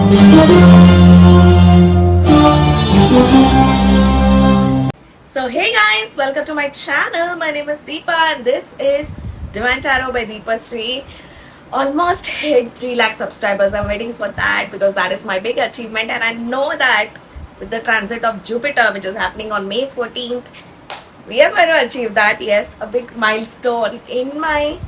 So hey guys, welcome to my channel. My name is Deepa and this is Divine Tarot by Deepa Sri. Almost hit 3 lakh subscribers. I'm waiting for that because that is my big achievement, and I know that with the transit of Jupiter, which is happening on May 14th, we are going to achieve that. Yes, a big milestone in my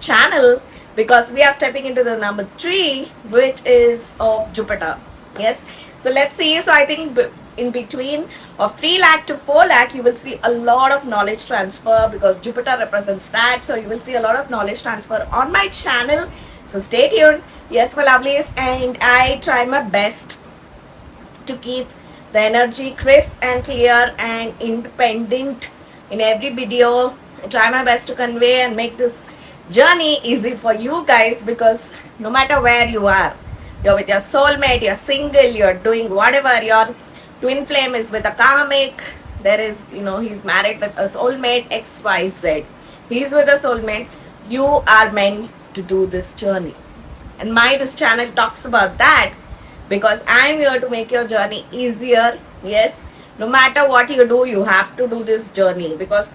channel, because we are stepping into the number 3, which is of Jupiter. Yes, so let's see. So I think in between of 3 lakh to 4 lakh, you will see a lot of knowledge transfer because Jupiter represents that. So you will see a lot of knowledge transfer on my channel. So stay tuned. Yes, my lovelies, and I try my best to keep the energy crisp and clear and independent in every video. I try my best to convey and make this journey easy for you guys, because no matter where you are, you're with your soulmate, you're single, you're doing whatever, your twin flame is with a karmic, there is, he's married with a soulmate, XYZ. He's with a soulmate. You are meant to do this journey. And this channel talks about that, because I'm here to make your journey easier. Yes, no matter what you do, you have to do this journey, because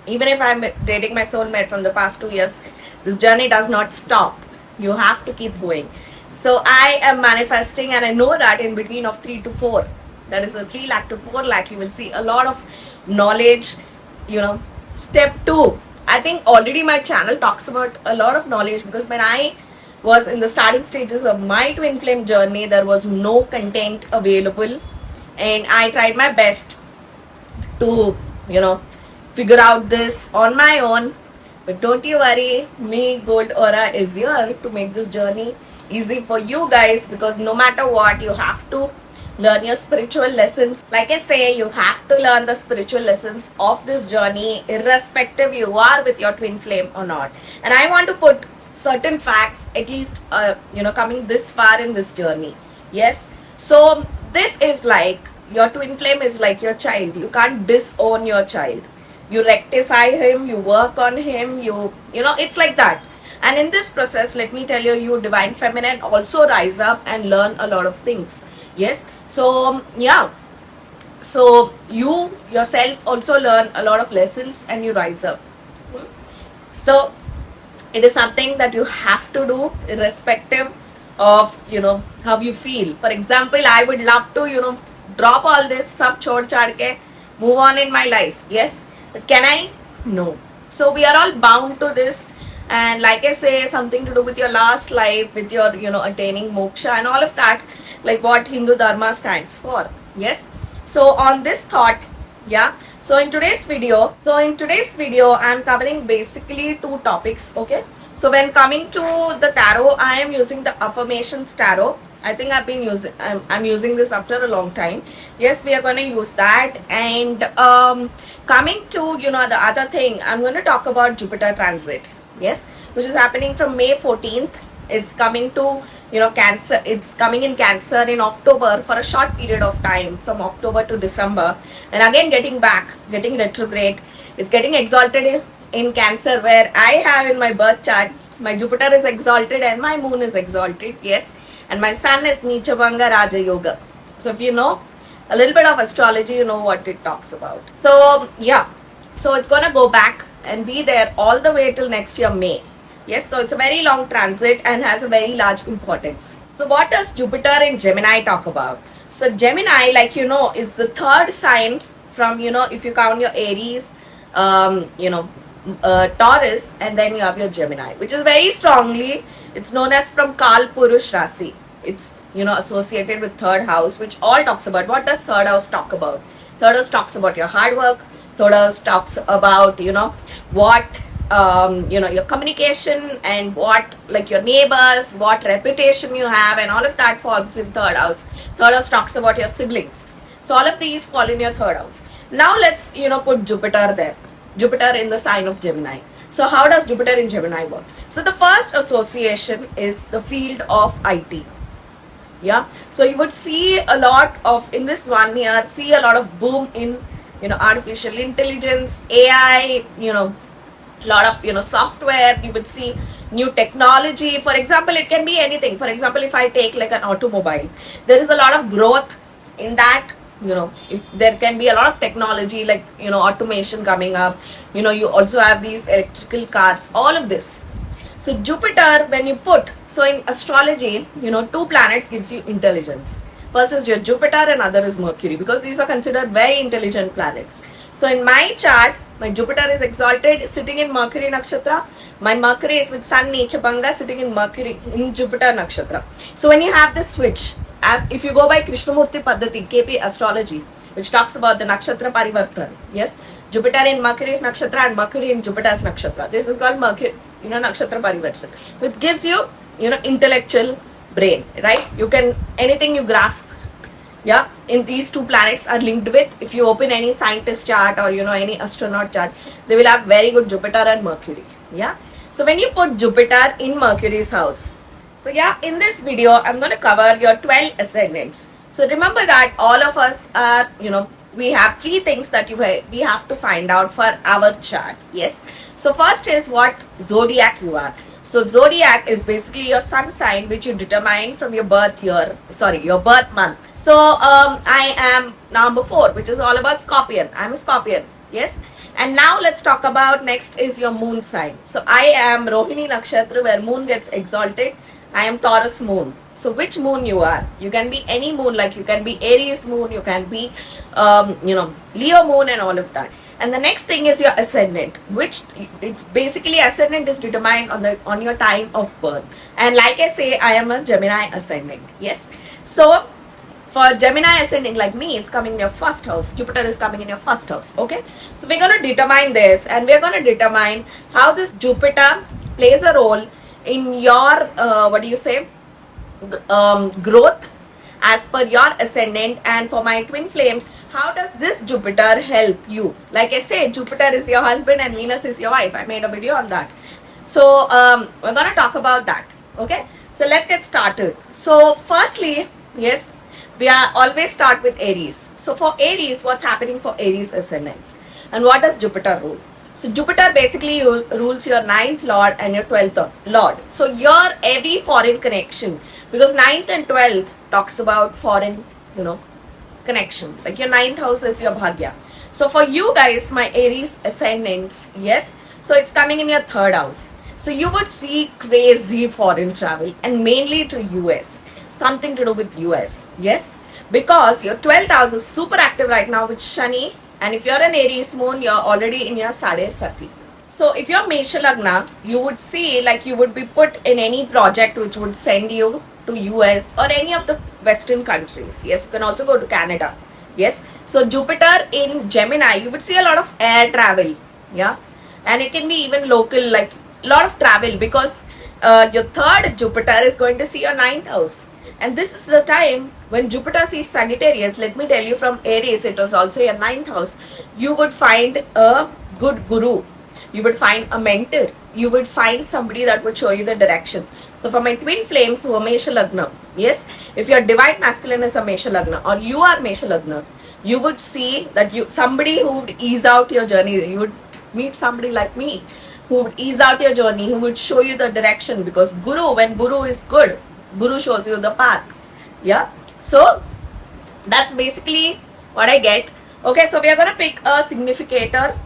even if I'm dating my soulmate from the past 2 years, this journey does not stop. You have to keep going. So I am manifesting, and I know that in between of 3 to 4, that is the 3 lakh to 4 lakh, you will see a lot of knowledge. Step 2, I think already my channel talks about a lot of knowledge, because when I was in the starting stages of my twin flame journey, there was no content available, and I tried my best to figure out this on my own. But don't you worry, me, Gold Aura, is here to make this journey easy for you guys, because no matter what, you have to learn your spiritual lessons. Like I say, you have to learn the spiritual lessons of this journey, irrespective you are with your twin flame or not. And I want to put certain facts, at least coming this far in this journey. Yes, so this is like your twin flame is like your child. You can't disown your child. You rectify him, you work on him, it's like that. And in this process, let me tell you, you divine feminine also rise up and learn a lot of things. Yes, so yeah, so you yourself also learn a lot of lessons and you rise up. So it is something that you have to do irrespective of how you feel. For example, I would love to drop all this, sab chhod chad ke move on in my life. Yes, but can I? No. So we are all bound to this. And like I say, something to do with your last life, with your attaining moksha and all of that, like what Hindu Dharma stands for. Yes, so on this thought, yeah, so in today's video I'm covering basically 2 topics. Okay, so when coming to the tarot, I am using the affirmations tarot. I think I'm using this after a long time. Yes, we are going to use that. And coming to the other thing, I'm going to talk about Jupiter transit. Yes, which is happening from May 14th. It's coming to Cancer. It's coming in Cancer in October for a short period of time, from October to December, and again getting retrograde. It's getting exalted in Cancer, where I have in my birth chart, my Jupiter is exalted and my moon is exalted. Yes, and my sun is Nichabanga Raja Yoga. So if you know a little bit of astrology, you know what it talks about. So yeah, so it's gonna go back and be there all the way till next year May. Yes, so it's a very long transit and has a very large importance. So what does Jupiter in Gemini talk about? So Gemini, like is the 3rd sign from if you count your Aries, Taurus, and then you have your Gemini, which is very strongly, it's known as from Kal Purush Rasi. It's associated with 3rd house, which all talks about. What does 3rd house talk about? 3rd house talks about your hard work. 3rd house talks about what your communication and what, like, your neighbors, what reputation you have, and all of that falls in 3rd house. 3rd house talks about your siblings. So all of these fall in your 3rd house. Now let's put Jupiter there. Jupiter in the sign of Gemini. So how does Jupiter in Gemini work? So the first association is the field of IT. Yeah, so you would see a lot of, in this 1 year, see a lot of boom in artificial intelligence, AI, lot of software. You would see new technology. For example, it can be anything. For example, if I take like an automobile, there is a lot of growth in that. If there can be a lot of technology, like automation coming up. You also have these electrical cars, all of this. So Jupiter, when you put, so in astrology, two planets gives you intelligence. First is your Jupiter and other is Mercury, because these are considered very intelligent planets. So in my chart, my Jupiter is exalted sitting in Mercury Nakshatra. My Mercury is with Sun Nechapanga sitting in Jupiter Nakshatra. So when you have this switch, if you go by Krishnamurti Paddhati, KP Astrology, which talks about the Nakshatra Parivartan, yes, Jupiter in Mercury's Nakshatra and Mercury in Jupiter's Nakshatra. This is called Mercury, Nakshatra Parivartan, which gives you, intellectual brain, right? You can, anything you grasp, yeah, in these two planets are linked with. If you open any scientist chart or, any astronaut chart, they will have very good Jupiter and Mercury, yeah. So when you put Jupiter in Mercury's house, so yeah, in this video, I'm going to cover your 12 ascendants. So remember that all of us are, we have three things that we have to find out for our chart. Yes. So first is what zodiac you are. So zodiac is basically your sun sign, which you determine from your birth year, your birth month. So I am number 4, which is all about Scorpion. I'm a Scorpion. Yes. And now let's talk about next is your moon sign. So I am Rohini Nakshatra, where moon gets exalted. I am Taurus moon. So which moon you are? You can be any moon, like you can be Aries moon, you can be, Leo moon and all of that. And the next thing is your ascendant, which it's basically ascendant is determined on your time of birth. And like I say, I am a Gemini ascendant. Yes. So for Gemini ascending like me, it's coming in your first house. Jupiter is coming in your first house. Okay. So we're going to determine this, and we're going to determine how this Jupiter plays a role in your, growth as per your ascendant. And for my twin flames, how does this Jupiter help you? Like I said, Jupiter is your husband and Venus is your wife. I made a video on that. So we're going to talk about that. Okay. So let's get started. So firstly, yes, we are always start with Aries. So for Aries, what's happening for Aries ascendants? And what does Jupiter rule? So Jupiter basically rules your 9th lord and your 12th lord. So your every foreign connection, because 9th and 12th talks about foreign, connection. Like your 9th house is your Bhagya. So for you guys, my Aries ascendants, yes, so it's coming in your 3rd house. So you would see crazy foreign travel, and mainly to US, something to do with US, yes, because your 12th house is super active right now with Shani. And if you're an Aries moon, you're already in your Sade Sati. So if you're Mesha Lagna, you would see like you would be put in any project which would send you to US or any of the Western countries. Yes, you can also go to Canada. Yes. So Jupiter in Gemini, you would see a lot of air travel. Yeah. And it can be even local, like a lot of travel, because your 3rd Jupiter is going to see your 9th house. And this is the time when Jupiter sees Sagittarius. Let me tell you, from Aries, it was also your 9th house. You would find a good guru. You would find a mentor. You would find somebody that would show you the direction. So for my twin flames who are Mesha Lagna, yes, if your divine masculine is a Mesha Lagna or you are Mesha Lagna, you would see that somebody who would ease out your journey. You would meet somebody like me who would ease out your journey, who would show you the direction, because when Guru is good, Guru shows you the path. Yeah. So that's basically what I get. Okay. So we are going to pick a significator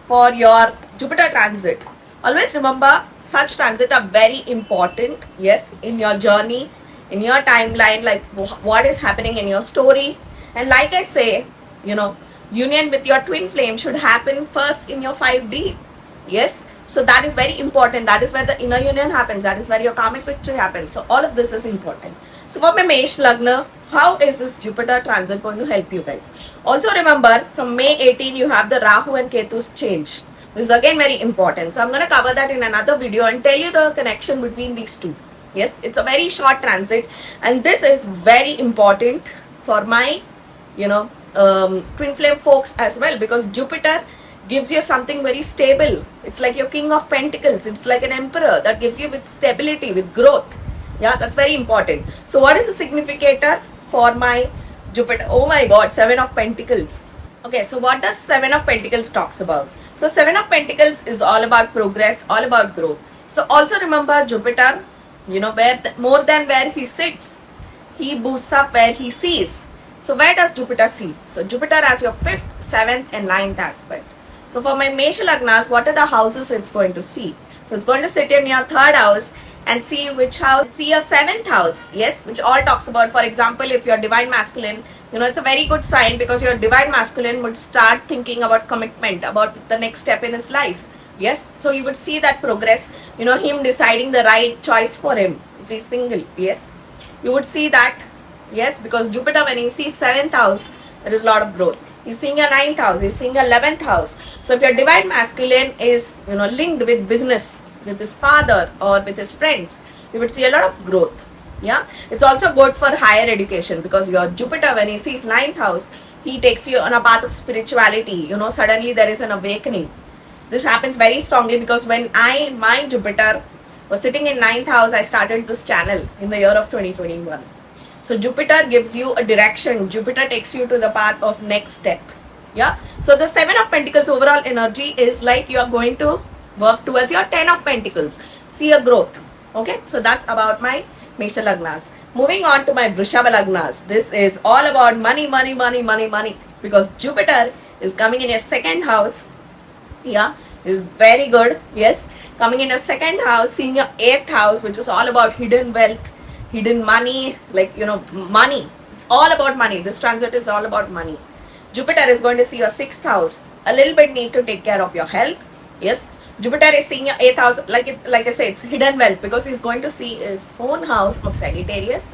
for your Jupiter transit. Always remember, such transit are very important. Yes. In your journey, in your timeline, like what is happening in your story. And like I say, union with your twin flame should happen first in your 5D. Yes. So that is very important. That is where the inner union happens. That is where your karmic victory happens. So all of this is important. So for my Mesh Lagna, how is this Jupiter transit going to help you guys? Also remember, from May 18, you have the Rahu and Ketu's change. This is again very important. So I'm going to cover that in another video and tell you the connection between these two. Yes, it's a very short transit. And this is very important for my, twin flame folks as well, because Jupiter gives you something very stable. It's like your King of Pentacles. It's like an emperor that gives you with stability, with growth. Yeah, that's very important. So what is the significator for my Jupiter? Oh my God, 7 of Pentacles. Okay, so what does 7 of Pentacles talks about? So 7 of Pentacles is all about progress, all about growth. So also remember Jupiter, where more than where he sits, he boosts up where he sees. So where does Jupiter see? So Jupiter has your 5th, 7th and 9th aspect. So for my Mesha Lagnas, what are the houses it's going to see? So it's going to sit in your 3rd house and see which house. See your 7th house, yes, which all talks about, for example, if you're divine masculine, it's a very good sign, because your divine masculine would start thinking about commitment, about the next step in his life. Yes, so you would see that progress, him deciding the right choice for him if he's single. Yes, you would see that. Yes, because Jupiter, when he sees 7th house, there is a lot of growth. He's seeing a 9th house, he's seeing a 11th house. So if your divine masculine is, linked with business, with his father or with his friends, you would see a lot of growth. Yeah, it's also good for higher education, because your Jupiter, when he sees 9th house, he takes you on a path of spirituality. Suddenly there is an awakening. This happens very strongly because when my Jupiter was sitting in 9th house, I started this channel in the year of 2021. So Jupiter gives you a direction. Jupiter takes you to the path of next step. Yeah. So the 7 of Pentacles overall energy is like you are going to work towards your 10 of Pentacles. See a growth. Okay. So that's about my Mesha Lagnas. Moving on to my Vrishabha Lagnas. This is all about money, money, money, money, money. Because Jupiter is coming in your 2nd house. Yeah. Is very good. Yes. Coming in your 2nd house, seeing your 8th house, which is all about hidden wealth, hidden money, like, money. It's all about money. This transit is all about money. Jupiter is going to see your 6th house. A little bit need to take care of your health. Yes. Jupiter is seeing your 8th house. Like I say, it's hidden wealth, because he's going to see his own house of Sagittarius.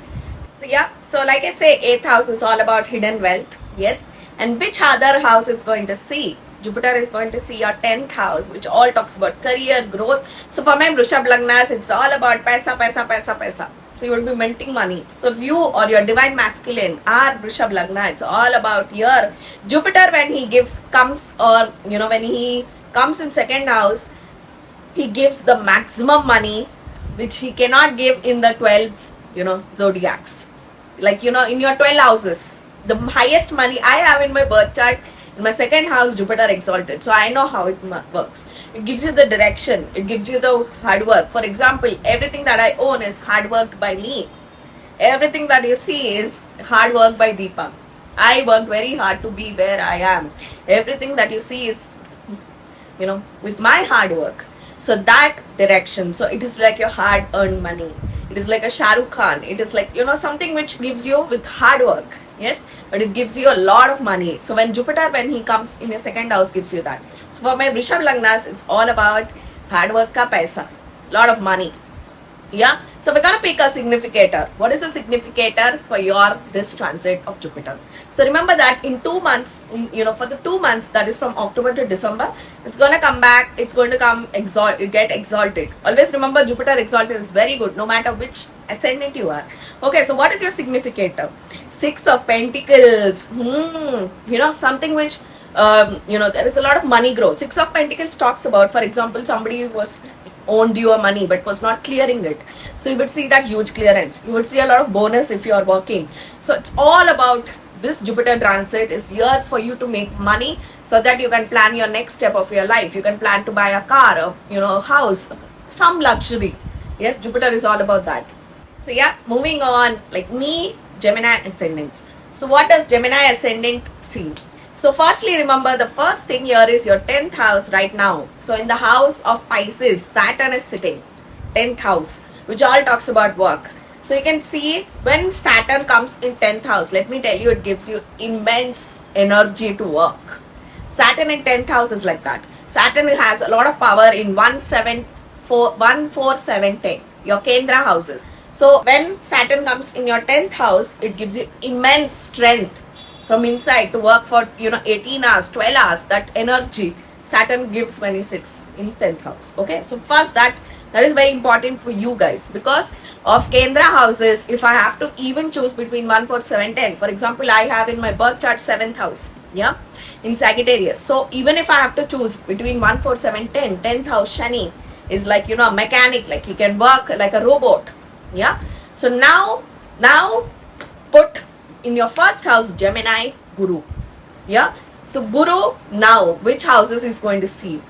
So yeah. So like I say, 8th house is all about hidden wealth. Yes. And which other house it's going to see? Jupiter is going to see your 10th house, which all talks about career growth. So for my Vrishabha Lagnas, it's all about paisa, paisa, paisa, paisa. So you will be minting money. So if you or your divine masculine are Vrishabha Lagna, it's all about your Jupiter, when he comes in 2nd house, he gives the maximum money, which he cannot give in the 12, zodiacs. Like, in your 12 houses, the highest money I have in my birth chart, in my 2nd house, Jupiter exalted. So I know how it works. It gives you the direction. It gives you the hard work. For example, everything that I own is hard worked by me. Everything that you see is hard work by Deepa. I worked very hard to be where I am. Everything that you see is, with my hard work. So that direction. So it is like your hard earned money. It is like a Shah Rukh Khan. It is like, something which gives you with hard work. Yes, but it gives you a lot of money. So when Jupiter, when he comes in your 2nd house, gives you that. So for my Vrishabha Lagnas, it's all about hard work ka paisa, lot of money. Yeah, so we're gonna pick a significator. What is a significator for your this transit of Jupiter? So remember that in 2 months, for the 2 months, that is from October to December, it's gonna come back. It's going to get exalted. Always remember, Jupiter exalted is very good, no matter which ascendant you are. Okay, so what is your significator? 6 of Pentacles. Something which there is a lot of money growth. 6 of Pentacles talks about, for example, somebody was owned your money but was not clearing it. So you would see that huge clearance. You would see a lot of bonus if you are working. So it's all about this Jupiter transit is here for you to make money, so that you can plan your next step of your life. You can plan to buy a car, a house, some luxury. Yes, Jupiter is all about that. So yeah, moving on, like me, Gemini ascendants. So what does Gemini ascendant see? So firstly, remember the first thing here is your 10th house right now. So in the house of Pisces, Saturn is sitting, 10th house, which all talks about work. So you can see when Saturn comes in 10th house, let me tell you, it gives you immense energy to work. Saturn in 10th house is like that. Saturn has a lot of power in 1, 4, 7, 10, your Kendra houses. So when Saturn comes in your 10th house, it gives you immense strength from inside to work for 18 hours, 12 hours. That energy Saturn gives when he sits in 10th house. Okay, so first that is very important for you guys, because of Kendra houses. If I have to even choose between 1, 4, 7, 10, for example, I have in my birth chart 7th house, yeah, in Sagittarius. So even if I have to choose between 1, 4, 7, 10, 10th house Shani is like a mechanic, like he can work like a robot. Yeah, so now put in your first house Gemini Guru. Yeah, so Guru, now which houses is going to see?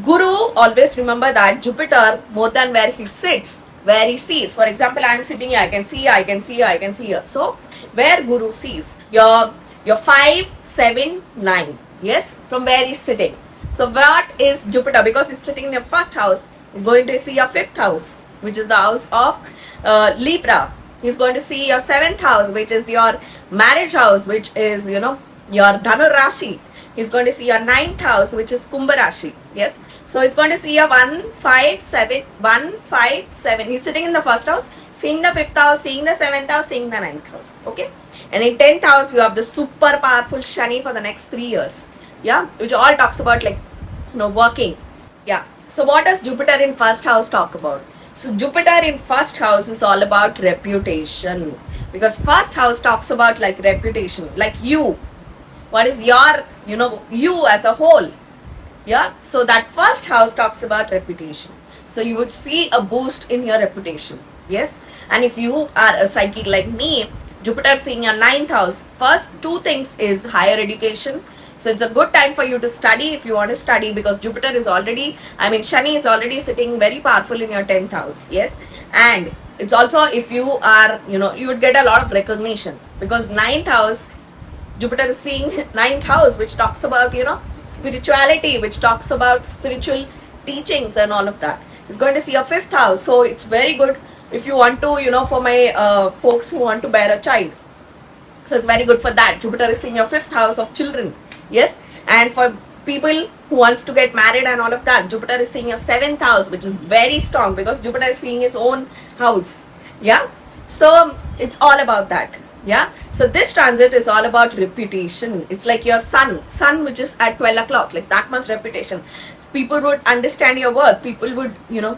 Guru, always remember that Jupiter, more than where he sits, where he sees. For example, I am sitting here, I can see here, I can see here, I can see here. So, where Guru sees, your 5, 7, 9. Yes, from where he's sitting. So, what is Jupiter? Because he's sitting in your first house, he's going to see your 5th house, which is the house of Libra. He's going to see your 7th house, which is your marriage house, which is, your Dhanu Rashi. He's going to see your 9th house, which is Kumbha Rashi. Yes. So it's going to see a 1, 5, 7, 1, 5, 7. He's sitting in the first house, seeing the 5th house, seeing the 7th house, seeing the 9th house. Okay. And in 10th house, you have the super powerful Shani for the next 3 years. Yeah. Which all talks about like, working. Yeah. So what does Jupiter in first house talk about? So Jupiter in first house is all about reputation. Because first house talks about like reputation. Like you. What is your, you as a whole. Yeah, so that first house talks about reputation. So you would see a boost in your reputation. Yes, and if you are a psychic like me, Jupiter seeing your 9th house, first 2 things is higher education. So it's a good time for you to study if you want to study, because Jupiter is already, Shani is already sitting very powerful in your 10th house. Yes, and it's also if you are, you would get a lot of recognition, because 9th house, Jupiter is seeing 9th house, which talks about, spirituality, which talks about spiritual teachings and all of that. It's going to see your 5th house. So it's very good if you want to, for my folks who want to bear a child. So it's very good for that. Jupiter is seeing your 5th house of children. Yes. And for people who want to get married and all of that, Jupiter is seeing your 7th house, which is very strong because Jupiter is seeing his own house. Yeah. So it's all about that. Yeah, so this transit is all about reputation. It's like your sun which is at 12 o'clock, like that much reputation. People would understand your worth. People would,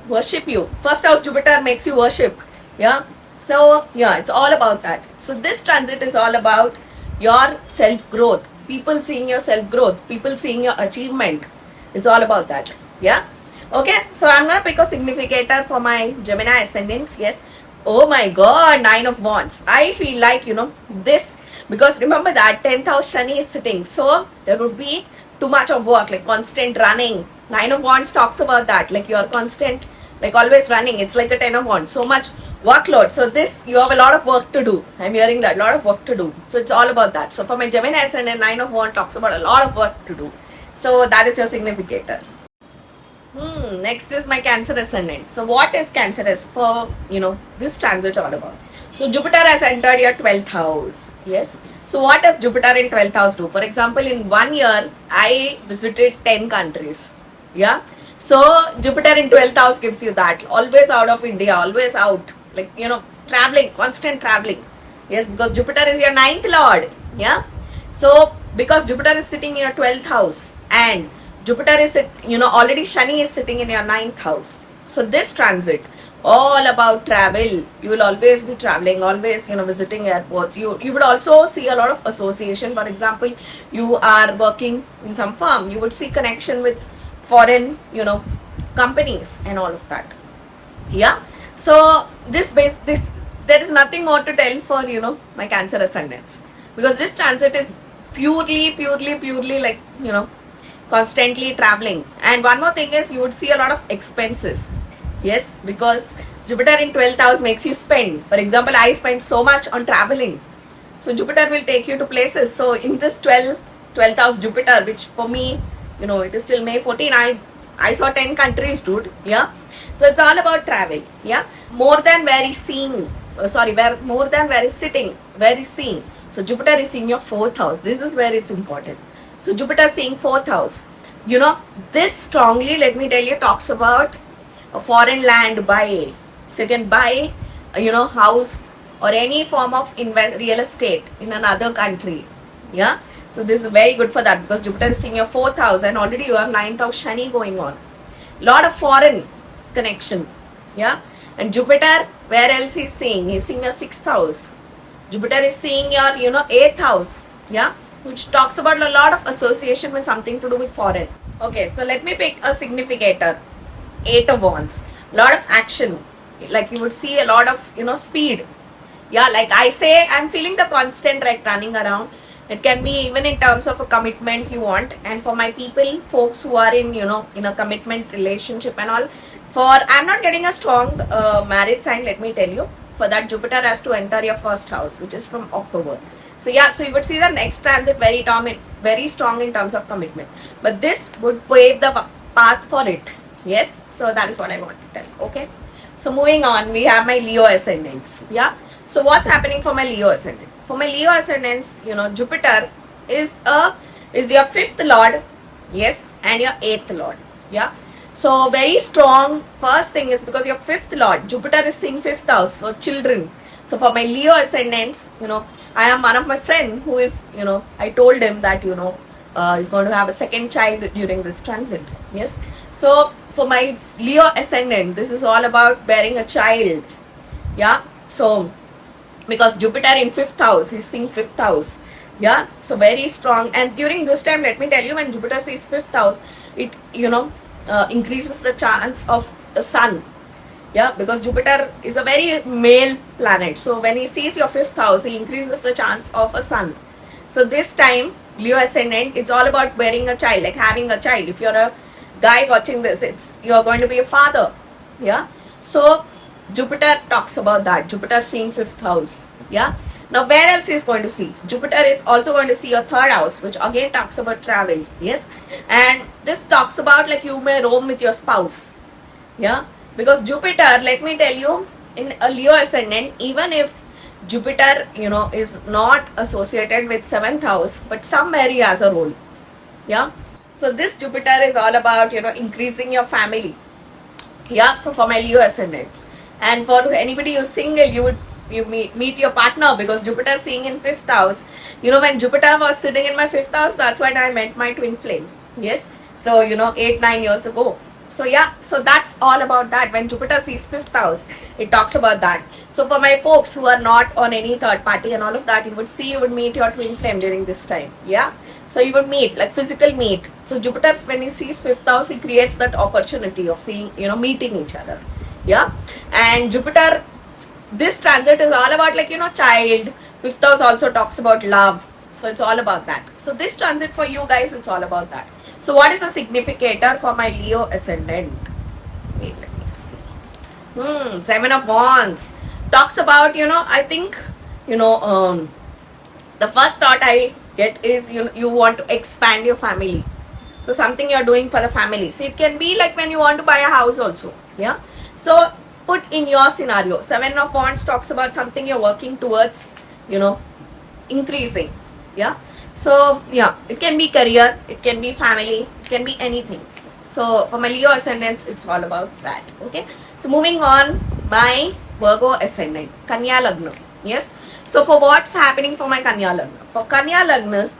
worship you. First house Jupiter makes you worship. Yeah, so yeah, it's all about that. So this transit is all about your self-growth. People seeing your self-growth. People seeing your achievement. It's all about that. Yeah, okay, so I'm going to pick a significator for my Gemini ascendants. Yes. Oh my god, 9 of Wands. I feel like, this, because remember that 10th house Shani is sitting. So there would be too much of work, like constant running. 9 of Wands talks about that, like you're constant, like always running. It's like a 10 of Wands, so much workload. So this, you have a lot of work to do. I'm hearing that, a lot of work to do. So it's all about that. So for my Gemini ascendant, 9 of Wands talks about a lot of work to do. So that is your significator. Next is my Cancer ascendant. So what is Cancer as for, this transit all about? So Jupiter has entered your 12th house. Yes. So what does Jupiter in 12th house do? For example, in 1 year, I visited 10 countries. Yeah. So Jupiter in 12th house gives you that. Always out of India, always out. Like, traveling, constant traveling. Yes, because Jupiter is your 9th lord. Yeah. So because Jupiter is sitting in your 12th house, and Jupiter is, already Shani is sitting in your 9th house. So this transit, all about travel. You will always be traveling, always, visiting airports. You would also see a lot of association. For example, you are working in some firm. You would see connection with foreign, companies and all of that. Yeah. So there is nothing more to tell for, my Cancer ascendants. Because this transit is purely like, constantly traveling. And one more thing is you would see a lot of expenses. Yes, because Jupiter in 12th house makes you spend. For example, I spend so much on traveling. So Jupiter will take you to places. So in this 12th house Jupiter, which for me, it is till May 14, I saw 10 countries, dude. Yeah. So it's all about travel. Yeah. More than where he's seeing, more than where he's sitting, where he's seeing. So Jupiter is seeing your 4th house. This is where it's important. So Jupiter seeing 4th house. This strongly, let me tell you, talks about a foreign land buy. So you can buy, house or any form of real estate in another country. Yeah. So this is very good for that, because Jupiter is seeing your 4th house, and already you have 9th house Shani going on. Lot of foreign connection. Yeah. And Jupiter, where else he's seeing? He's seeing your 6th house. Jupiter is seeing your, 8th house. Yeah. Which talks about a lot of association with something to do with foreign. Okay, so let me pick a significator. 8 of Wands. Lot of action. Like you would see a lot of, speed. Yeah, like I say, I'm feeling the constant like running around. It can be even in terms of a commitment you want. And for my folks who are in, in a commitment relationship and all, I'm not getting a strong marriage sign, let me tell you. For that, Jupiter has to enter your first house, which is from October. So yeah, so you would see the next transit very strong in terms of commitment. But this would pave the path for it. Yes, so that is what I want to tell. Okay. So moving on, we have my Leo ascendants. Yeah. So what's happening for my Leo ascendant? For my Leo ascendants, Jupiter is your fifth lord, yes, and your eighth lord. Yeah. So very strong. First thing is because your fifth lord, Jupiter is seeing fifth house, so children. So for my Leo ascendants, I am one of my friend who is, I told him that, is going to have a second child during this transit. Yes. So for my Leo ascendant, this is all about bearing a child. Yeah. So because Jupiter in fifth house, he's seeing fifth house. Yeah. So very strong. And during this time, let me tell you, when Jupiter sees fifth house, it, increases the chance of a son. Yeah, because Jupiter is a very male planet. So when he sees your fifth house, he increases the chance of a son. So this time, Leo ascendant, it's all about bearing a child, like having a child. If you're a guy watching this, you're going to be a father. Yeah. So Jupiter talks about that. Jupiter seeing fifth house. Yeah. Now where else is going to see? Jupiter is also going to see your third house, which again talks about travel. Yes. And this talks about like you may roam with your spouse. Yeah. Because Jupiter, let me tell you, in a Leo ascendant, even if Jupiter, is not associated with seventh house, but somewhere he has a role. Yeah. So this Jupiter is all about, increasing your family. Yeah. So for my Leo ascendants, and for anybody who's single, you meet your partner, because Jupiter seeing in fifth house. When Jupiter was sitting in my fifth house, that's when I met my twin flame. Yes. So 8-9 years ago. So yeah, so that's all about that. When Jupiter sees fifth house, it talks about that. So for my folks who are not on any third party and all of that, you would meet your twin flame during this time. Yeah. So you would meet, like physical meet. So Jupiter, when he sees fifth house, he creates that opportunity of seeing, meeting each other. Yeah. And Jupiter, this transit is all about like, child. Fifth house also talks about love. So it's all about that. So this transit for you guys, it's all about that. So what is the significator for my Leo ascendant? Wait, let me see. Seven of Wands. Talks about, I think, the first thought I get is you want to expand your family. So something you're doing for the family. So it can be like when you want to buy a house also. Yeah. So put in your scenario. Seven of Wands talks about something you're working towards, increasing. Yeah. So yeah, it can be career, it can be family, it can be anything. So for my Leo ascendants, it's all about that. Okay. So moving on, my Virgo ascendant, Kanya Lagna. Yes. So for what's happening for my Kanya Lagna? For Kanya Lagnas,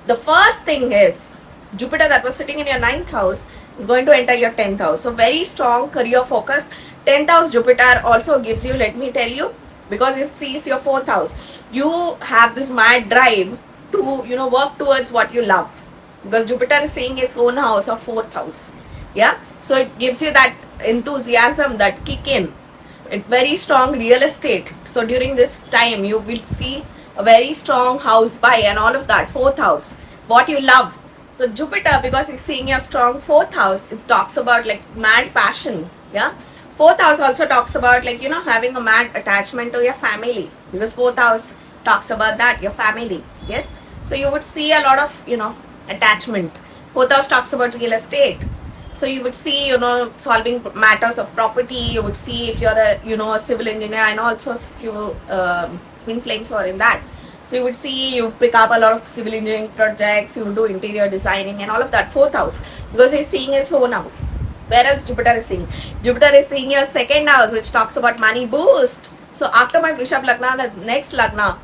the first thing is Jupiter that was sitting in your 9th house is going to enter your 10th house. So very strong career focus. 10th house Jupiter also gives you, let me tell you, because it sees your 4th house. You have this mad drive to work towards what you love, because Jupiter is seeing his own house or 4th house. Yeah. So it gives you that enthusiasm, that kick in. It very strong real estate. So during this time you will see a very strong house buy and all of that. 4th house, what you love. So Jupiter, because he's seeing your strong 4th house, it talks about like mad passion. Yeah. 4th house also talks about like having a mad attachment to your family, because 4th house talks about that, your family. Yes. So you would see a lot of, attachment. 4th house talks about real estate. So you would see, solving matters of property. You would see if you're a civil engineer, and also a few twin flames are in that. So you would see, you pick up a lot of civil engineering projects, you do interior designing and all of that. 4th house, because he's seeing his own house. Where else Jupiter is seeing? Jupiter is seeing your 2nd house, which talks about money boost. So after my Vrishabh Lagna, the next Lagna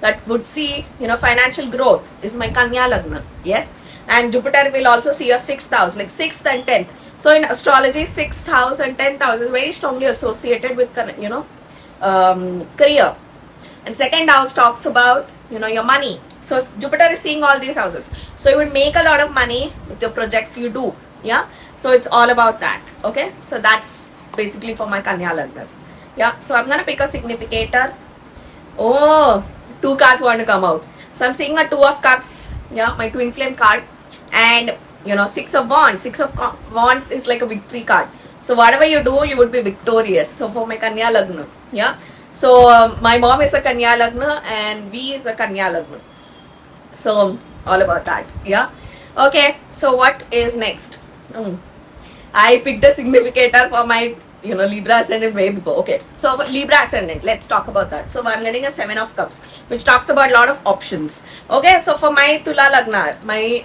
that would see, financial growth is my Kanya Lagna. Yes. And Jupiter will also see your 6th house, like 6th and 10th. So in astrology, 6th house and 10th house is very strongly associated with, career. And 2nd house talks about, your money. So Jupiter is seeing all these houses. So you will make a lot of money with the projects you do. Yeah. So it's all about that. Okay. So that's basically for my Kanya Lagnas. Yeah. So I'm going to pick a significator. Oh, 2 cards want to come out. So I'm seeing a 2 of cups, yeah, my twin flame card, and 6 of wands. 6 of wands is like a victory card. So whatever you do, you would be victorious. So for my Kanya Lagna, yeah. So my mom is a Kanya Lagna and V is a Kanya Lagna. So all about that, yeah. Okay, so what is next? I picked a significator for my Libra ascendant way before. Okay, so for Libra ascendant, let's talk about that. So I'm getting a 7 of cups, which talks about a lot of options. Okay, so for my Tula Lagna, my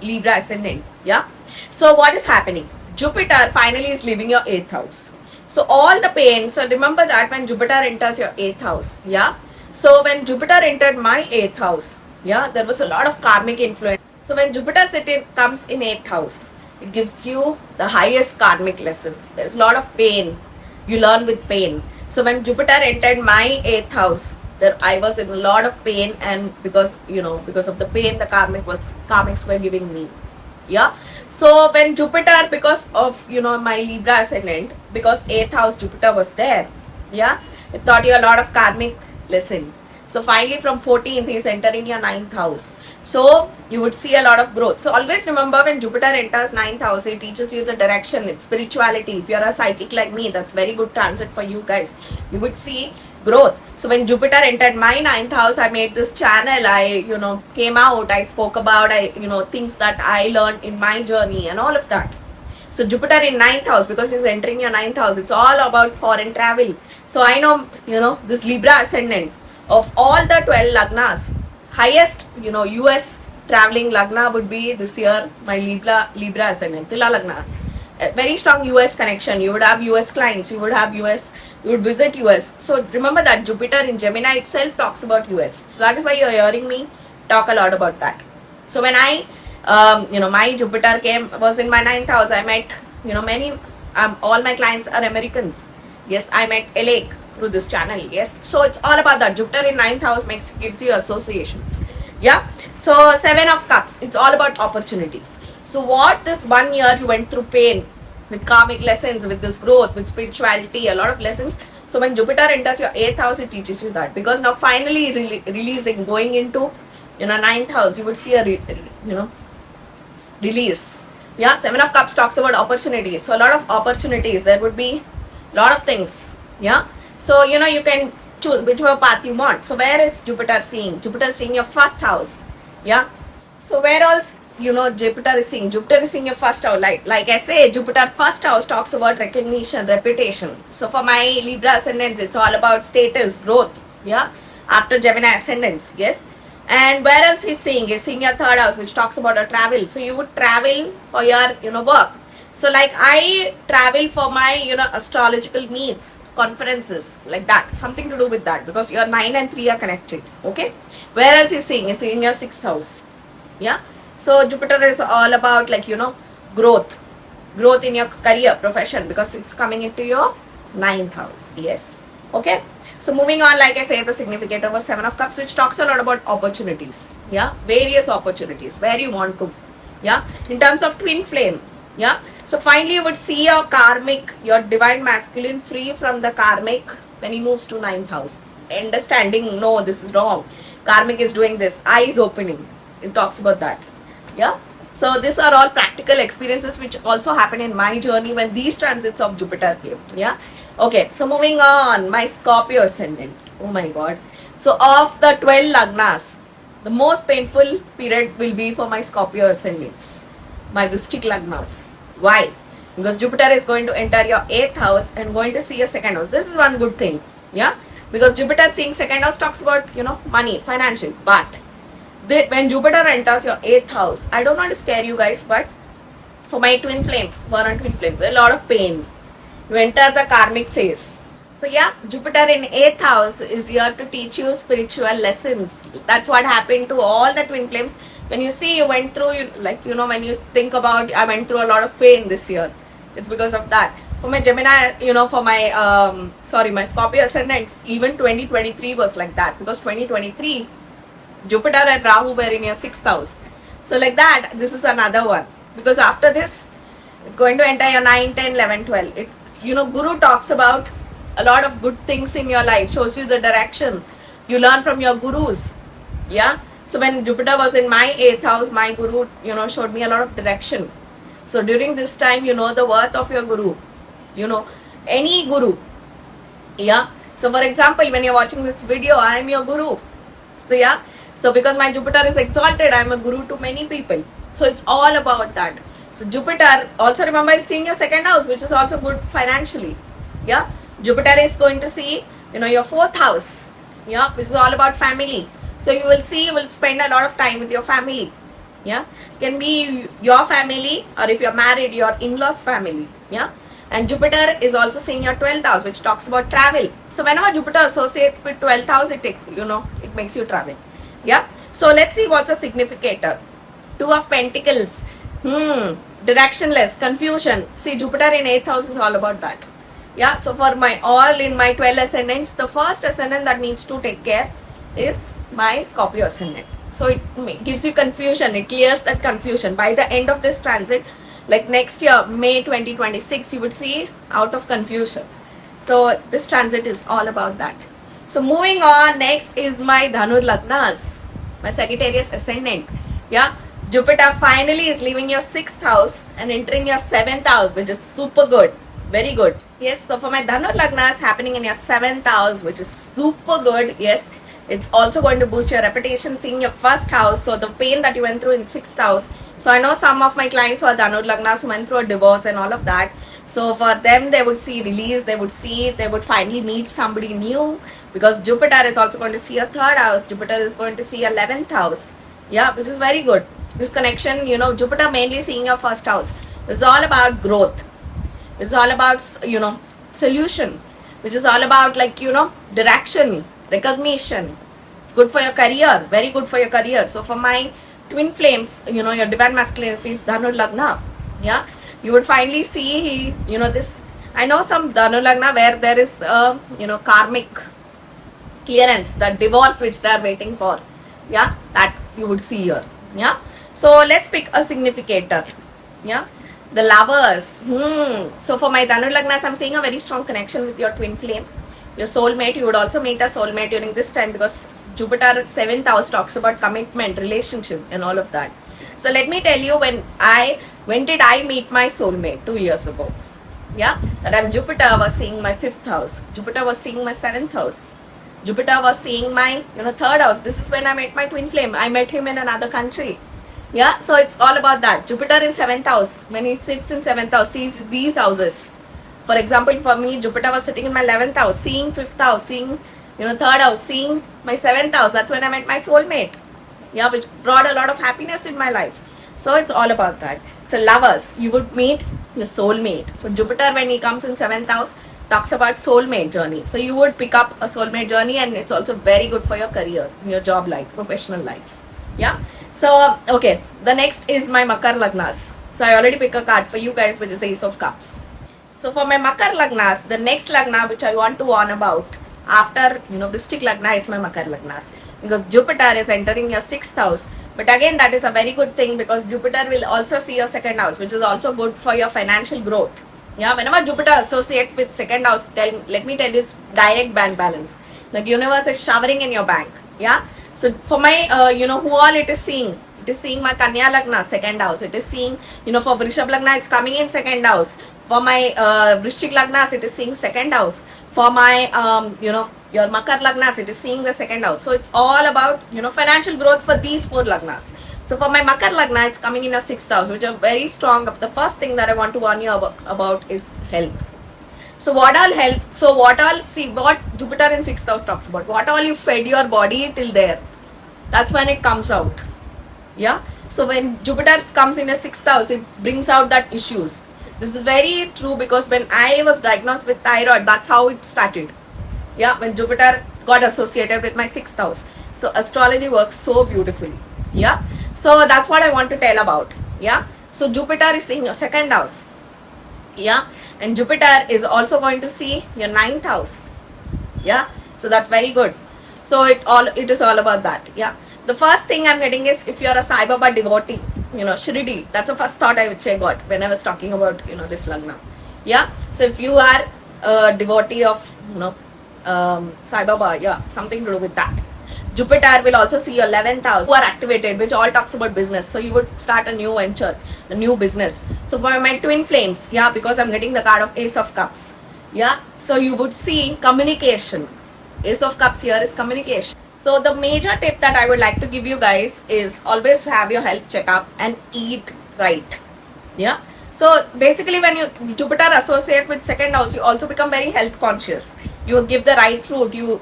Libra ascendant, yeah. So what is happening? Jupiter finally is leaving your 8th house. So all the pain, so remember that when Jupiter enters your 8th house, yeah. So when Jupiter entered my 8th house, yeah, there was a lot of karmic influence. So when Jupiter comes in 8th house, it gives you the highest karmic lessons. There's a lot of pain. You learn with pain. So when Jupiter entered my 8th house, there I was in a lot of pain, and because of the pain the karmics were giving me. Yeah. So when Jupiter, because of my Libra ascendant, because 8th house Jupiter was there, yeah, it taught you a lot of karmic lesson. So finally from 14th he is entering your 9th house. So you would see a lot of growth. So always remember, when Jupiter enters 9th house, it teaches you the direction, it's spirituality. If you're a psychic like me, that's very good transit for you guys. You would see growth. So when Jupiter entered my 9th house, I made this channel. I came out, I spoke about things that I learned in my journey and all of that. So Jupiter in 9th house, because he's entering your 9th house, it's all about foreign travel. So I know this Libra ascendant, of all the 12 lagnas, highest US traveling lagna would be this year my Libra ascendant, Tula lagna. A very strong US connection. You would have US clients, you would visit US. So remember that Jupiter in Gemini itself talks about US. So that is why you're hearing me talk a lot about that. So when I my Jupiter was in my 9th house, I met many, all my clients are Americans. Yes, I met Alec through this channel. Yes, so it's all about that. Jupiter in 9th house gives you associations. Yeah. So 7 of cups, it's all about opportunities. So what this 1 year you went through pain, with karmic lessons, with this growth, with spirituality, a lot of lessons. So when Jupiter enters your 8th house, it teaches you that, because now finally releasing, going into 9th house, you would see a release. Yeah. 7 of cups talks about opportunities. So a lot of opportunities, there would be a lot of things. Yeah. So you can choose whichever path you want. So where is Jupiter seeing? Jupiter is seeing your 1st house. Yeah. So where else Jupiter is seeing? Jupiter is seeing your 1st house. Like I say, Jupiter 1st house talks about recognition, reputation. So for my Libra ascendants, it's all about status, growth. Yeah. After Gemini ascendants. Yes. And where else he's seeing? He's seeing your 3rd house, which talks about a travel. So you would travel for your work. So like I travel for my astrological needs, conferences, like that, something to do with that, because your 9 and 3 are connected. Okay. Where else is seeing? Is in your 6th house. Yeah. So Jupiter is all about growth in your career, profession, because it's coming into your 9th house. Yes. Okay. So moving on, like I say, the significator was 7 of cups, which talks a lot about opportunities. Yeah. Various opportunities where you want to. Yeah. In terms of twin flame. Yeah. So finally you would see your karmic, your divine masculine free from the karmic when he moves to 9th house. Understanding, no, this is wrong. Karmic is doing this. Eyes opening. It talks about that. Yeah. So these are all practical experiences which also happened in my journey when these transits of Jupiter came. Yeah. Okay. So moving on, my Scorpio ascendant. Oh my God. So of the 12 lagnas, the most painful period will be for my Scorpio ascendants, my Vristik lagnas. Why? Because Jupiter is going to enter your 8th house and going to see your 2nd house. This is one good thing. Yeah. Because Jupiter seeing 2nd house talks about, money, financial. But when Jupiter enters your 8th house, I don't want to scare you guys, but for my twin flames, there's a lot of pain. You enter the karmic phase. So yeah, Jupiter in 8th house is here to teach you spiritual lessons. That's what happened to all the twin flames. When you see, you went through, when you think about, I went through a lot of pain this year. It's because of that. For my Gemini, for my, my Scorpio ascendants, even 2023 was like that. Because 2023, Jupiter and Rahu were in your 6th house. So like that, this is another one. Because after this, it's going to enter your 9, 10, 11, 12. Guru talks about a lot of good things in your life, shows you the direction. You learn from your gurus. Yeah. So when Jupiter was in my 8th house, my guru, showed me a lot of direction. So during this time, you know the worth of your guru. Any guru. Yeah. So for example, when you're watching this video, I am your guru. So yeah. So because my Jupiter is exalted, I am a guru to many people. So it's all about that. So Jupiter, also remember, is seeing your 2nd house, which is also good financially. Yeah. Jupiter is going to see, your 4th house. Yeah. Which is all about family. So you will spend a lot of time with your family. Yeah. Can be your family, or if you're married, your in-laws family. Yeah. And Jupiter is also seeing your 12th house, which talks about travel. So whenever Jupiter associates with 12th house, it takes, it makes you travel. Yeah. So let's see what's a significator. 2 of Pentacles. Directionless, confusion. See, Jupiter in 8th house is all about that. Yeah. So for my 12 ascendants, the first ascendant that needs to take care is my Scorpio ascendant. So it gives you confusion. It clears that confusion. By the end of this transit, like next year, May 2026, you would see out of confusion. So this transit is all about that. So moving on, next is my Dhanur Lagnas, my Sagittarius ascendant. Yeah, Jupiter finally is leaving your 6th house and entering your 7th house, which is super good. Very good. Yes, so for my Dhanur Lagnas happening in your 7th house, which is super good. Yes, it's also going to boost your reputation, seeing your 1st house. So the pain that you went through in 6th house. So I know some of my clients who are Dhanur Lagnas who went through a divorce and all of that. So for them, they would see release, they would finally meet somebody new, because Jupiter is also going to see a 3rd house. Jupiter is going to see 11th house. Yeah, which is very good. This connection, Jupiter mainly seeing your 1st house. It's all about growth. It's all about, solution, which is all about direction, recognition. Good for your career, very good for your career. So for my twin flames, your divine masculine is Dhanur Lagna. Yeah, you would finally see, this. I know some Dhanur Lagna where there is, karmic clearance, that divorce which they are waiting for. Yeah, that you would see here. Yeah, so let's pick a significator. Yeah, the lovers. So for my Dhanur Lagnas, I'm seeing a very strong connection with your twin flame. Your soulmate, you would also meet a soulmate during this time, because Jupiter 7th house talks about commitment, relationship and all of that. So let me tell you, when did I meet my soulmate? 2 years ago. Yeah, that Jupiter was seeing my 5th house. Jupiter was seeing my 7th house. Jupiter was seeing my 3rd house. This is when I met my twin flame. I met him in another country. Yeah, so it's all about that. Jupiter in 7th house, when he sits in 7th house, sees these houses. For example, for me, Jupiter was sitting in my 11th house, seeing 5th house, seeing 3rd house, seeing my 7th house. That's when I met my soulmate. Yeah, which brought a lot of happiness in my life. So it's all about that. So lovers, you would meet your soulmate. So Jupiter, when he comes in 7th house, talks about soulmate journey. So you would pick up a soulmate journey, and it's also very good for your career, your job life, professional life. Yeah. So okay, the next is my Makar Lagnas. So I already picked a card for you guys, which is Ace of Cups. So for my Makar Lagnas, the next Lagna which I want to warn about after Vrishchik Lagna is my Makar Lagnas, because Jupiter is entering your 6th house. But again, that is a very good thing, because Jupiter will also see your 2nd house, which is also good for your financial growth. Yeah, whenever Jupiter associates with 2nd house, let me tell you, it's direct bank balance. The universe is showering in your bank. Yeah. So for my, who all it is seeing? It is seeing my Kanya Lagna, 2nd house. It is seeing, for Vrishab Lagna, it's coming in 2nd house. For my Vrishchik Lagnas, it is seeing 2nd house. For my, your Makar Lagnas, it is seeing the 2nd house. So it's all about, financial growth for these 4 Lagnas. So for my Makar Lagna, it's coming in a 6th house, which are very strong. The first thing that I want to warn you about is health. So what all health? So what Jupiter in 6th house talks about? What all you fed your body till there? That's when it comes out. Yeah. So when Jupiter comes in a 6th house, it brings out that issues. This is very true, because when I was diagnosed with thyroid, that's how it started. Yeah, when Jupiter got associated with my 6th house. So astrology works so beautifully. Yeah, so that's what I want to tell about. Yeah, so Jupiter is in your 2nd house. Yeah, and Jupiter is also going to see your 9th house. Yeah, so that's very good. So it is all about that. Yeah, the first thing I'm getting is, if you're a Sai Baba devotee, Shirdi, that's the first thought which I got when I was talking about this Lagna. Yeah, so if you are a devotee of Sai Baba, yeah, something to do with that. Jupiter will also see your 11th house, who are activated, which all talks about business. So you would start a new venture, a new business. So for my twin flames, yeah, because I'm getting the card of Ace of Cups. Yeah, so you would see communication. Ace of Cups here is communication. So the major tip that I would like to give you guys is always have your health checkup and eat right. Yeah. So basically when you Jupiter associate with second house, you also become very health conscious. You give the right fruit, you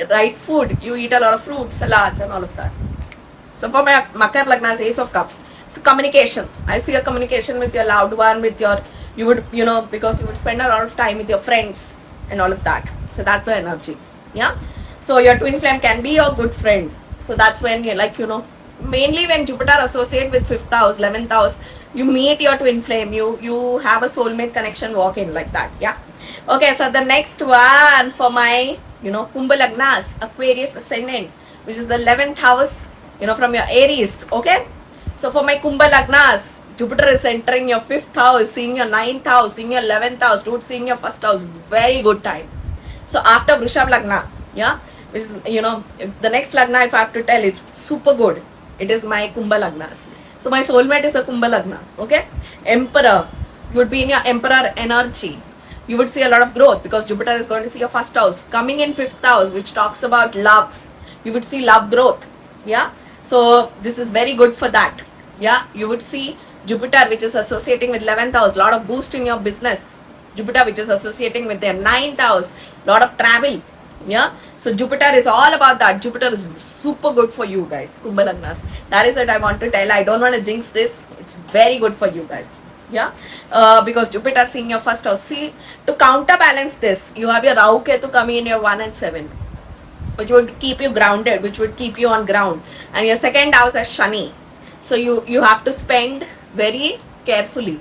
right food, you eat a lot of fruits, salads and all of that. So for my Makar Lagna Ace of Cups, so communication. I see a communication with your loved one, with your, you would, because you would spend a lot of time with your friends and all of that. So that's the energy. Yeah. So your twin flame can be your good friend. So that's when you're like, mainly when Jupiter associate with 5th house, 11th house, you meet your twin flame, you have a soulmate connection walk in like that. Yeah. Okay, so the next one for my, Kumbha Lagnas, Aquarius ascendant, which is the 11th house, from your Aries. Okay. So for my Kumbha Lagnas, Jupiter is entering your 5th house, seeing your 9th house, seeing your 11th house, dude, seeing your 1st house. Very good time. So after Vrishabh Lagna, yeah, which is, if the next Lagna, if I have to tell, it's super good. It is my Kumbha Lagnas. So my soulmate is a Kumbha Lagna. Okay. Emperor, you would be in your Emperor energy. You would see a lot of growth because Jupiter is going to see your 1st house. Coming in 5th house, which talks about love. You would see love growth. Yeah. So this is very good for that. Yeah. You would see Jupiter, which is associating with 11th house, lot of boost in your business. Jupiter, which is associating with their 9th house, lot of travel. Yeah. So Jupiter is all about that. Jupiter is super good for you guys, Kumbha Lagnas. That is what I want to tell. I don't want to jinx this. It's very good for you guys. Yeah. Because Jupiter seeing your 1st house. See, to counterbalance this, you have your Rahu Ketu coming in your 1 and 7, which would keep you grounded, which would keep you on ground. And your 2nd house is Shani. So you have to spend very carefully.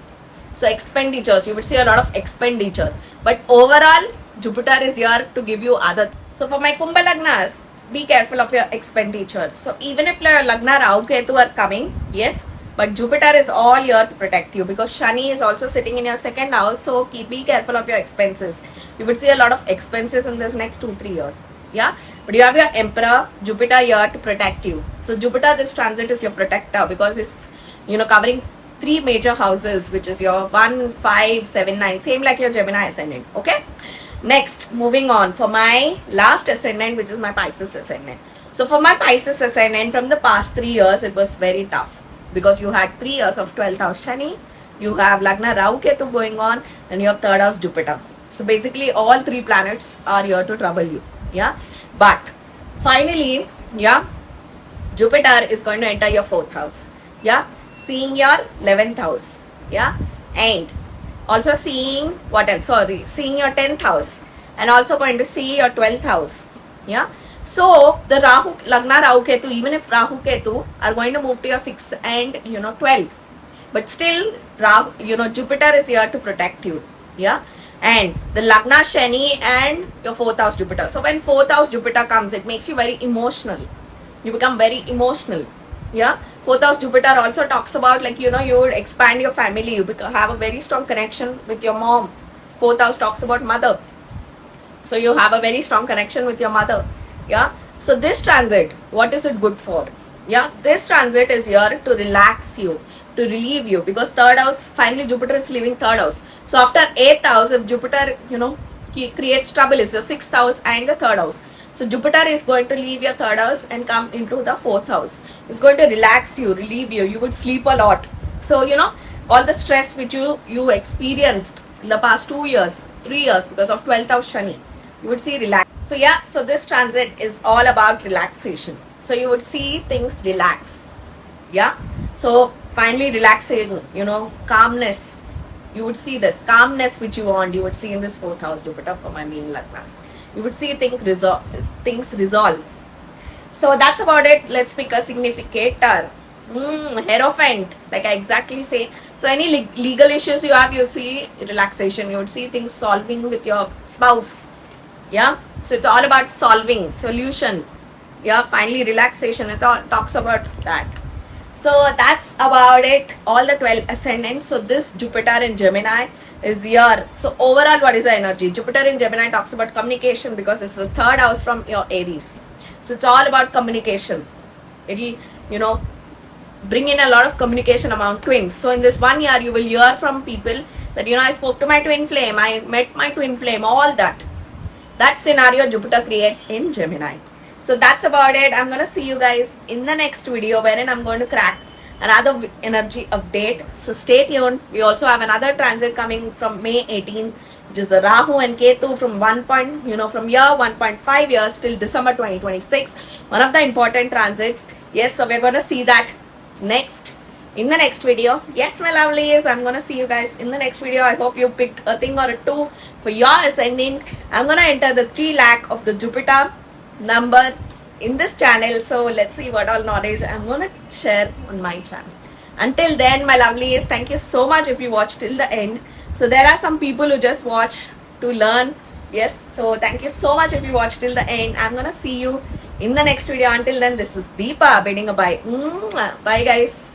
So expenditures, you would see a lot of expenditure. But overall, Jupiter is here to give you other. So for my Kumbha Lagnas, be careful of your expenditure. So even if your Lagna Rahu Ketu are coming, yes, but Jupiter is all here to protect you because Shani is also sitting in your 2nd house. So be careful of your expenses. You would see a lot of expenses in this next 2-3 years. Yeah, but you have your Emperor, Jupiter here to protect you. So Jupiter, this transit is your protector because it's, covering 3 major houses, which is your 1, 5, 7, 9, same like your Gemini ascendant. Okay. Next, moving on for my last ascendant, which is my Pisces ascendant. So for my Pisces ascendant, from the past 3 years, it was very tough because you had 3 years of 12th house Shani, you have Lagna Rahu Ketu going on, and you have 3rd house Jupiter. So basically, all 3 planets are here to trouble you. Yeah, but finally, yeah, Jupiter is going to enter your 4th house. Yeah, seeing your 11th house. Yeah, and also seeing what else? Seeing your 10th house and also going to see your 12th house. Yeah. So the Lagna Rahu Ketu, even if Rahu Ketu are going to move to your 6 and 12, but still Jupiter is here to protect you. Yeah. And the Lagna Shani and your 4th house Jupiter. So when 4th house Jupiter comes, it makes you very emotional. You become very emotional. Yeah. 4th house Jupiter also talks about you would expand your family. You have a very strong connection with your mom. 4th house talks about mother. So you have a very strong connection with your mother. Yeah. So this transit, what is it good for? Yeah. This transit is here to relax you, to relieve you because 3rd house, finally Jupiter is leaving 3rd house. So after 8th house, if Jupiter, he creates trouble, it's the 6th house and the 3rd house. So Jupiter is going to leave your 3rd house and come into the 4th house. It's going to relax you, relieve you. You would sleep a lot. So, all the stress which you experienced in the past 2 years, 3 years because of 12th house Shani, you would see relax. So yeah, so this transit is all about relaxation. So you would see things relax. Yeah. So finally relaxing, calmness. You would see this calmness which you want. You would see in this 4th house Jupiter for my mean Lagnas. You would see things resolve. So that's about it. Let's pick a significator. Hierophant, like I exactly say. So any legal issues you have, you see relaxation. You would see things solving with your spouse. Yeah. So it's all about solving, solution. Yeah. Finally relaxation. It all talks about that. So that's about it. All the 12 ascendants. So this Jupiter in Gemini is here. So overall, what is the energy? Jupiter in Gemini talks about communication because it's the 3rd house from your Aries. So it's all about communication. It'll, you know, bring in a lot of communication among twins. So in this 1 year, you will hear from people that, I spoke to my twin flame, I met my twin flame, all that. That scenario Jupiter creates in Gemini. So that's about it. I'm going to see you guys in the next video, wherein I'm going to crack another energy update. So stay tuned. We also have another transit coming from May 18th, which is the Rahu and Ketu from from year 1.5 years till December 2026. One of the important transits. Yes, so we're going to see that in the next video. Yes, my lovelies, I'm gonna see you guys in the next video. I hope you picked a thing or a two for your ascendant. I'm gonna enter the 3 lakh of the Jupiter number in this channel. So let's see what all knowledge I'm gonna share on my channel. Until then, my lovelies, thank you so much if you watched till the end. So there are some people who just watch to learn. Yes, so thank you so much if you watched till the end. I'm gonna see you in the next video. Until then, this is Deepa bidding a bye. Bye guys.